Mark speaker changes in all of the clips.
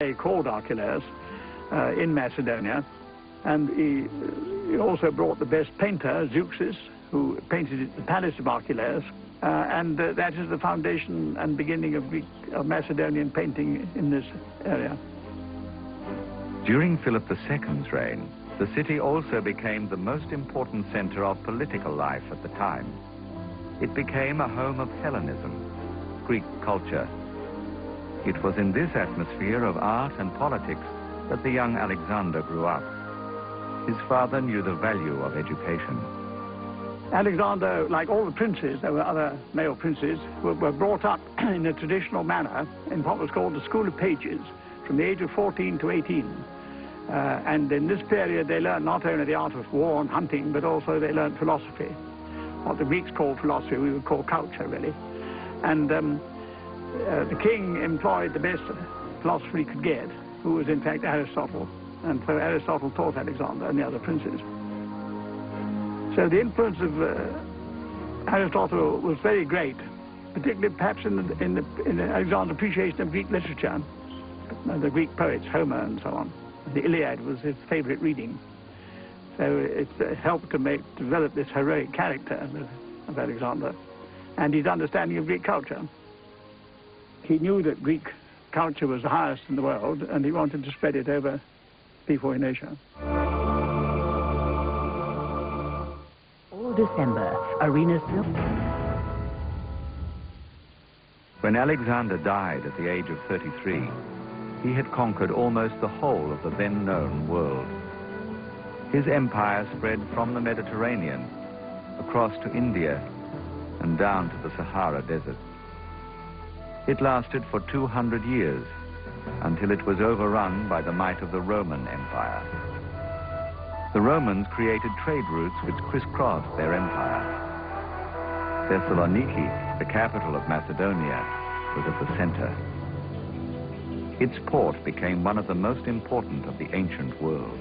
Speaker 1: today called Archelaus, in Macedonia. And he also brought the best painter, Zeuxis, who painted the palace of Archelaus. And that is the foundation and beginning of Macedonian painting in this area.
Speaker 2: During Philip II's reign, the city also became the most important center of political life at the time. It became a home of Hellenism, Greek culture. It was in this atmosphere of art and politics that the young Alexander grew up. His father knew the value of education.
Speaker 1: Alexander, like all the princes, there were other male princes, were brought up in a traditional manner in what was called the School of Pages, from the age of 14 to 18. And in this period they learned not only the art of war and hunting, but also they learned philosophy. What the Greeks called philosophy, we would call culture, really. And the king employed the best philosopher he could get, who was in fact Aristotle. And so Aristotle taught Alexander and the other princes. So the influence of Aristotle was very great, particularly perhaps in Alexander's appreciation of Greek literature, the Greek poets, Homer and so on. The Iliad was his favorite reading. So it helped to develop this heroic character of Alexander and his understanding of Greek culture. He knew that Greek culture was the highest in the world, and he wanted to spread it over people in Asia.
Speaker 3: All December, arenas filled.
Speaker 2: When Alexander died at the age of 33, he had conquered almost the whole of the then-known world. His empire spread from the Mediterranean, across to India, and down to the Sahara Desert. It lasted for 200 years, until it was overrun by the might of the Roman Empire. The Romans created trade routes which crisscrossed their empire. Thessaloniki, the capital of Macedonia, was at the center. Its port became one of the most important of the ancient world.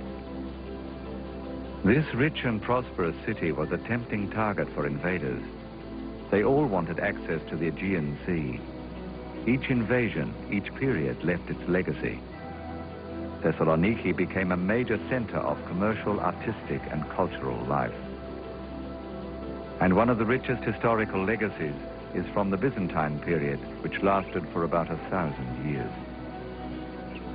Speaker 2: This rich and prosperous city was a tempting target for invaders. They all wanted access to the Aegean Sea. Each invasion, each period left its legacy. Thessaloniki became a major center of commercial, artistic, and cultural life. And one of the richest historical legacies is from the Byzantine period, which lasted for about 1,000 years.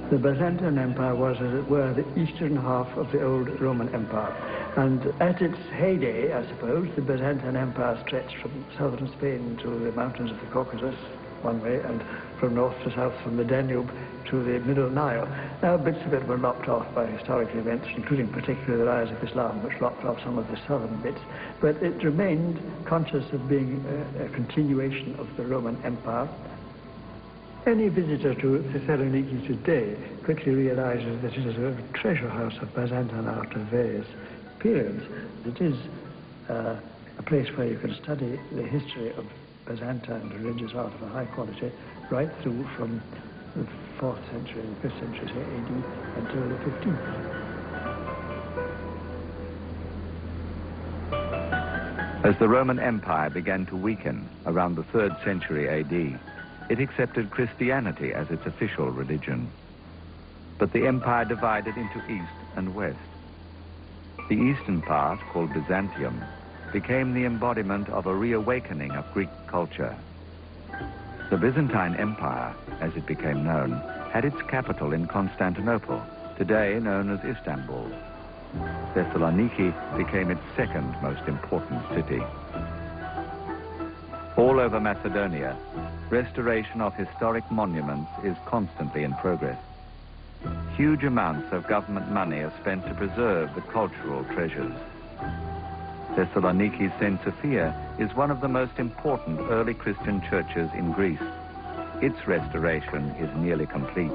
Speaker 4: The Byzantine Empire was, as it were, the eastern half of the old Roman Empire. And at its heyday, I suppose, the Byzantine Empire stretched from southern Spain to the mountains of the Caucasus, one way, and from north to south from the Danube to the Middle Nile. Now, bits of it were lopped off by historical events, including particularly the rise of Islam, which lopped off some of the southern bits. But it remained conscious of being a continuation of the Roman Empire. Any visitor to Thessaloniki today quickly realizes that it is a treasure house of Byzantine art of various periods. It is a place where you can study the history of Byzantine religious art of a high quality, right through from the 4th century, the 5th century, say, AD, until the 15th.
Speaker 2: As the Roman Empire began to weaken around the 3rd century AD, it accepted Christianity as its official religion. But the empire divided into East and West. The eastern part, called Byzantium, became the embodiment of a reawakening of Greek culture. The Byzantine Empire, as it became known, had its capital in Constantinople, today known as Istanbul. Thessaloniki became its second most important city. All over Macedonia, restoration of historic monuments is constantly in progress. Huge amounts of government money are spent to preserve the cultural treasures. Thessaloniki's St. Sophia is one of the most important early Christian churches in Greece. Its restoration is nearly complete.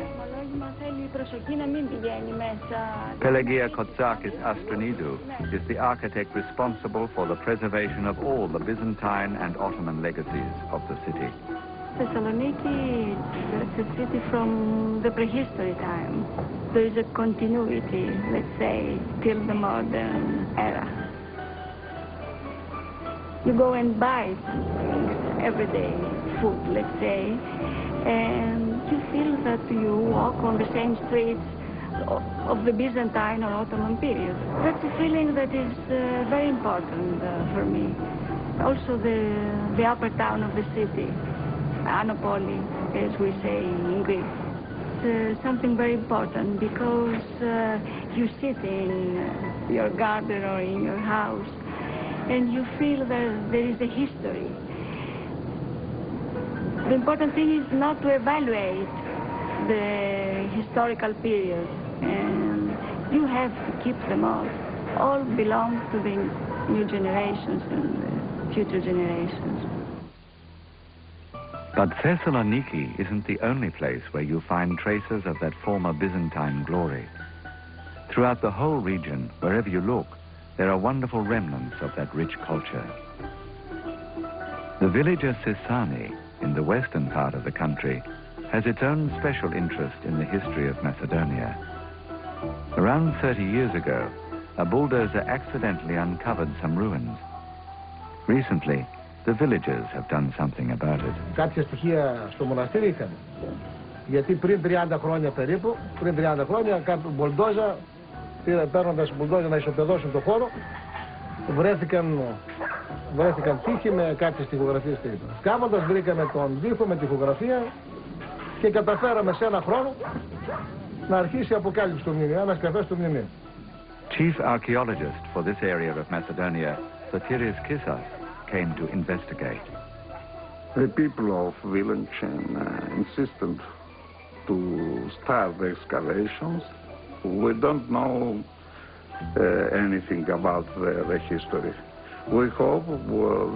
Speaker 2: Pelagia Kotsakis Astronidou is the architect responsible for the preservation of all the Byzantine and Ottoman legacies of the city.
Speaker 5: Thessaloniki is a city from the prehistory time. There is a continuity, let's say, till the modern era. You go and buy things, everyday food, let's say, and you feel that you walk on the same streets of the Byzantine or Ottoman period. That's a feeling that is very important for me. Also the upper town of the city, Anopoli, as we say in Greece. It's something very important because you sit in your garden or in your house and you feel that there is a history. The important thing is not to evaluate the historical period, and you have to keep them all. All belong to the new generations and the future generations.
Speaker 2: But Thessaloniki isn't the only place where you find traces of that former Byzantine glory. Throughout the whole region, wherever you look, there are wonderful remnants of that rich culture. The village of Sisani, in the western part of the country, has its own special interest in the history of Macedonia. Around 30 years ago, a bulldozer accidentally uncovered some ruins. Recently, the villagers have done something about it.
Speaker 6: Κάποια στοιχεία στο μοναστήρι είχαμε. Γιατί πριν 30 χρόνια περίπου, πριν 30 χρόνια, κάποιοι μπουλντόζα, παίρνοντας μπουλντόζα να ισοπεδώσουν το χώρο, βρέθηκαν τείχοι με κάποιες τοιχογραφίες περίπου. Σκάβοντας βρήκαμε τον τοίχο με τοιχογραφία και καταφέραμε σε ένα χρόνο να αρχίσει η αποκάλυψη του μνημείου, ανασκαφές του μνημείου.
Speaker 2: Chief archaeologist for this area of Macedonia, Sotiris Kissas, came to investigate.
Speaker 7: The people of village insisted to start the excavations. We don't know anything about the history. We hope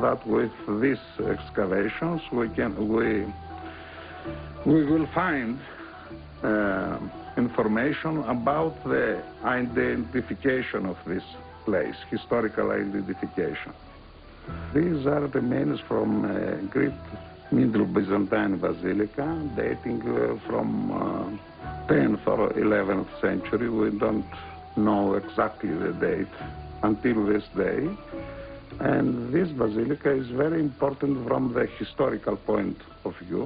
Speaker 7: that with these excavations we will find information about the identification of this place, historical identification. These are remains from Greek Middle Byzantine Basilica, dating from 10th or 11th century. We don't know exactly the date until this day. And this basilica is very important from the historical point of view.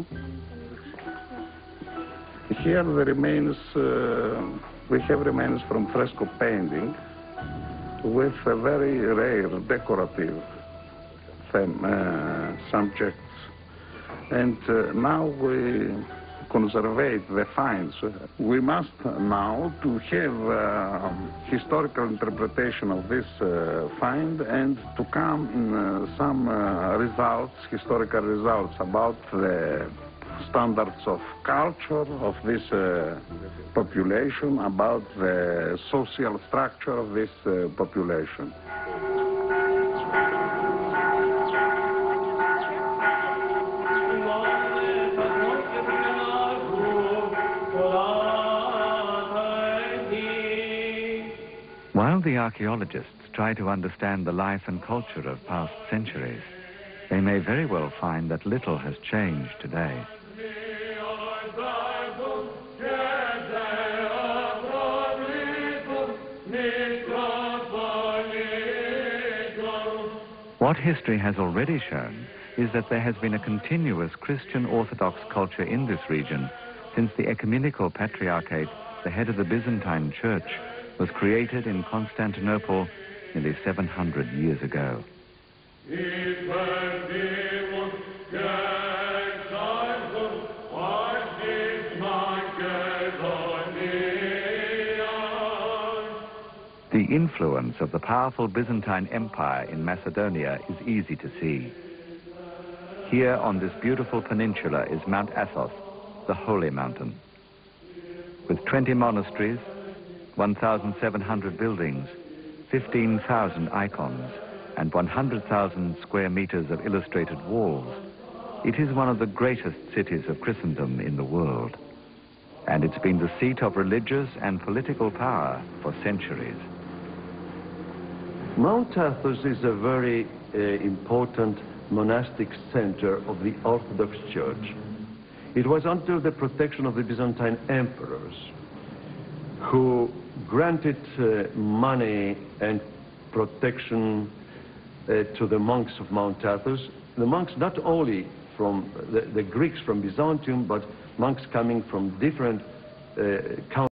Speaker 7: Here the remains, we have remains from fresco painting with a very rare decorative subjects. And now we conserve the finds. We must now to have historical interpretation of this find and to come in some results, historical results about the standards of culture of this population, about the social structure of this population.
Speaker 2: While the archaeologists try to understand the life and culture of past centuries, they may very well find that little has changed today. What history has already shown is that there has been a continuous Christian Orthodox culture in this region since the ecumenical patriarchate, the head of the Byzantine Church, was created in Constantinople nearly 700 years ago. The influence of the powerful Byzantine Empire in Macedonia is easy to see. Here on this beautiful peninsula is Mount Athos, the holy mountain. With 20 monasteries, 1,700 buildings, 15,000 icons, and 100,000 square meters of illustrated walls, it is one of the greatest cities of Christendom in the world. And it's been the seat of religious and political power for centuries.
Speaker 8: Mount Athos is a very important monastic center of the Orthodox Church. It was under the protection of the Byzantine emperors, who granted money and protection to the monks of Mount Athos. The monks not only from the Greeks from Byzantium, but monks coming from different countries.